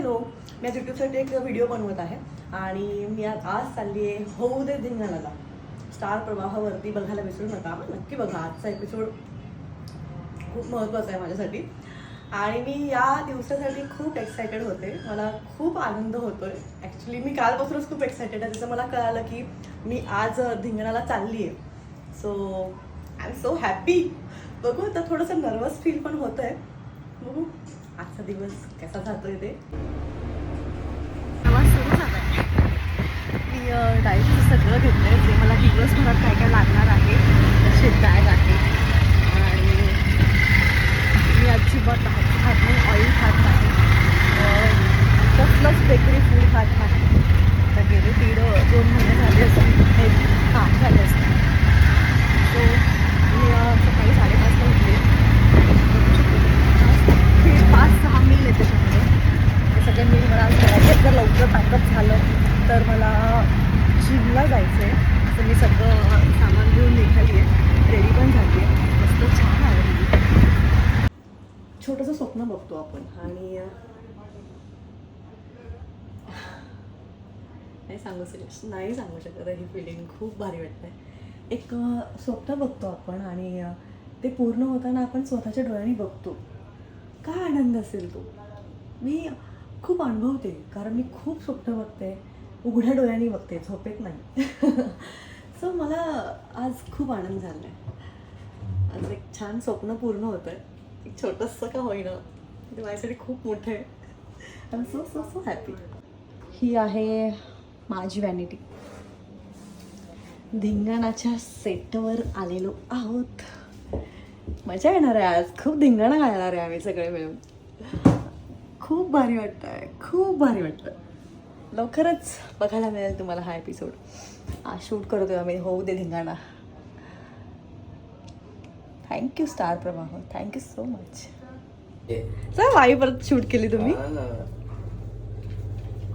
Hello, मी आज यूट्यूबसाठी एक video बनवत आहे आणि मी आज चालली आहे होऊ दे धिंगाणाला. स्टार प्रवाहावरती बघायला विसरू नका, नक्की बघा. आजचा एपिसोड खूप महत्त्वाचा आहे माझ्यासाठी आणि मी या दिवसासाठी खूप एक्सायटेड होते. मला खूप आनंद होतो आहे. ॲक्च्युली मी कालपासूनच खूप एक्सायटेड आहे. त्याचं मला कळालं की मी आज धिंगाणाला चालली आहे. So I am so happy. बघू, आता थोडंसं नर्वस फील पण होतं आहे. बघू आजचा दिवस कसा जातोय ते. प्रवास सुरू झाला आहे. मी डायरीचं सगळं घेतलं आहे जे मला दिवसभरात काय काय लागणार आहे. तसे बॅग आहे आणि मी अजिबात खात नाही, ऑइल खात नाही, कसलंच बेकरी फूड खात नाही. आता गेले 2 महिने झाले असतील, झाले असतील. सो मी सकाळी 5:30 उठले. 5-6 मील येते त्याच्यामध्ये. ते सगळे मील मला जर लवकर पॅकअप झालं तर मला जिमला जायचं आहे. असं मी सगळं सामान घेऊन निघाली आहे, रेडी पण झाली आहे, मस्त छान आवडली. छोटंसं स्वप्न बघतो आपण आणि नाही सांगू शकत. ही फिलिंग खूप भारी वाटते. एक स्वप्न बघतो आपण आणि ते पूर्ण होताना आपण स्वतःच्या डोळ्यांनी बघतो. काय आनंद असेल तो. मी खूप अनुभवते, कारण मी खूप स्वप्न बघते, उघड्या डोळ्यांनी बघते, झोपेत नाही. सो मला आज खूप आनंद झाला आहे. आज एक छान स्वप्न पूर्ण होतं आहे. एक छोटंसं का होईना, ते माझ्यासाठी खूप मोठं आहे. I am so so so happy. ही आहे माझी व्हॅनिटी. धिंगाणाच्या सेटवर आलेलो आहोत. मजा येणार आहे आज. खूप धिंगाणा घालणार आहे आम्ही सगळे मिळून. खूप भारी वाटतं आहे, खूप भारी वाटतं. लवकरच बघायला मिळेल तुम्हाला हा एपिसोड. आज शूट करतोय आम्ही होऊ दे धिंगाणा. Thank you Star Pravah, thank you so much. Sir Wai परत शूट केली तुम्ही?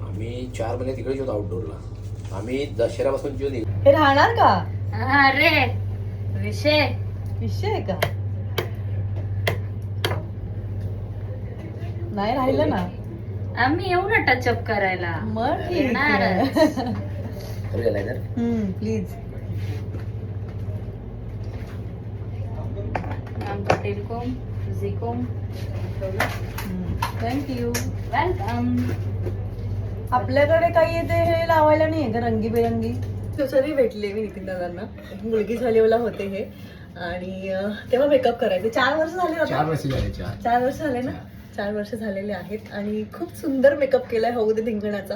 आम्ही 4 महिने तिकडेच होतो आउटडोरला. आम्ही दशेरापासून जीव दिला. हे राहणार का? अरे विषय आहे का? नाही राहिलं ना. आम्ही येऊ ना टचअप करायला. मग येणार प्लीज. आमचं टेलिकॉम झिकॉम थँक्यू. वेलकम. आपल्याकडे काही येते हे लावायला नाही आहे का रंगीबेरंगी? दुसरी भेटले मी नितीन दादांना. मुलगी झालेला होते हे आणि तेव्हा मेकअप करायचे. 4 वर्ष झाले. 4 वर्ष झाले. 4 वर्ष झाले ना. 4 वर्ष झालेले आहेत आणि खूप सुंदर मेकअप केलाय होऊ दे धिंगाणाचा.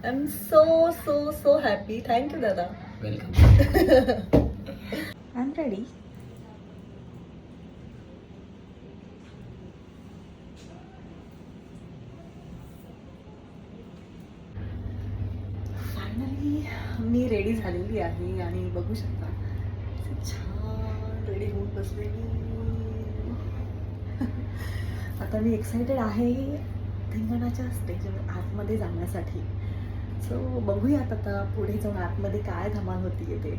I am so so so happy. Thank you दादा. Welcome. I am ready. Finally मी रेडी झालेली आहे आणि बघू शकता छान रेडी होऊन बसलेली. आता मी एक्सायटेड आहे धिंगाणाच्या स्टेजवर आतमध्ये जाण्यासाठी. सो बघूयात आता पुढे जाऊन आतमध्ये काय धमाल होती ते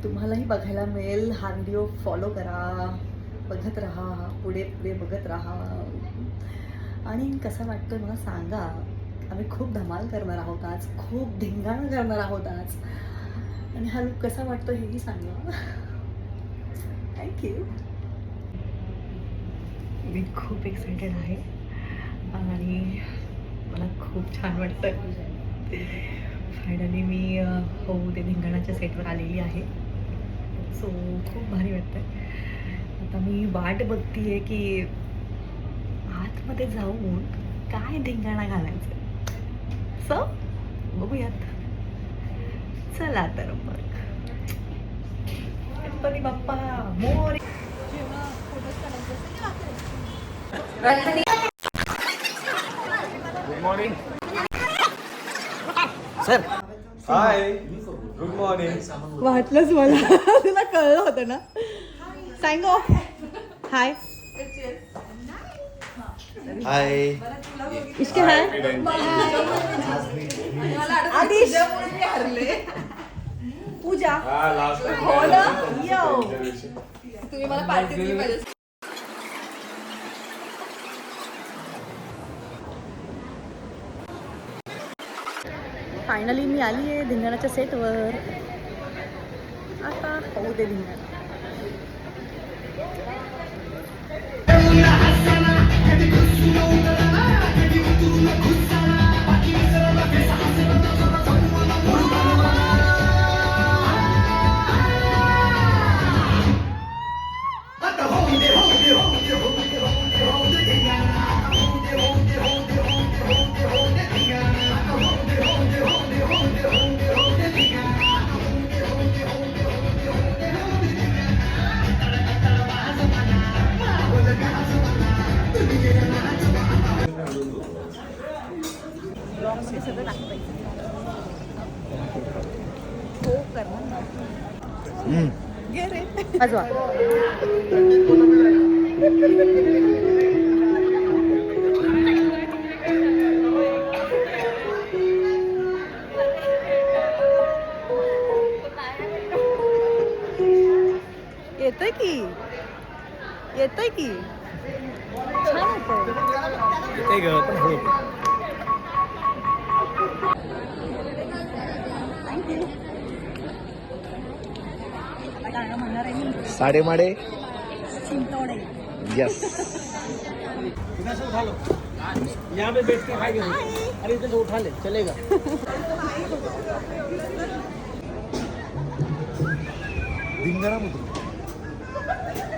तुम्हालाही बघायला मिळेल. हा व्हिडिओ फॉलो करा, बघत राहा, पुढे पुढे बघत राहा आणि कसा वाटतोय मला सांगा. आम्ही खूप धमाल करणार आहोत आज, खूप धिंगाणा करणार आहोत आज आणि हा लुक कसा वाटतो हेही सांगा. थँक्यू. मी खूप एक्सायटेड आहे आणि मला खूप छान वाटतं. फायनली मी होऊ दे धिंगाणाच्या सेटवर आलेली आहे. सो खूप भारी वाटतं. आता मी वाट बघतीये की आतमध्ये जाऊन काय धिंगाणा घालायचं. सो बघूयात. चला तर मग. Ganpati Bappa Morya. Good morning sir. Hi, good morning. वाटलंच मला. तुला कळलं होतं ना. सांगो हाय. हाय. इसके हाय. आदिश. पूजा. हो ना. यो. तुम्ही मला पार्टी दिली पाहिजे. फायनली मी आली आहे धिंगाणाच्या सेटवर. आता होऊ दे धिंगाणा. हो करणार घे रे वाजवा. येतोय की येतोय की छान येतोय. गाणं म्हणणार आहे मी साडेमाडे चिंतवडे. यस. यहाँ पे बैठ के खाएंगे. अरे इधर से उठा ले चलेगा.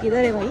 किधर है भाई?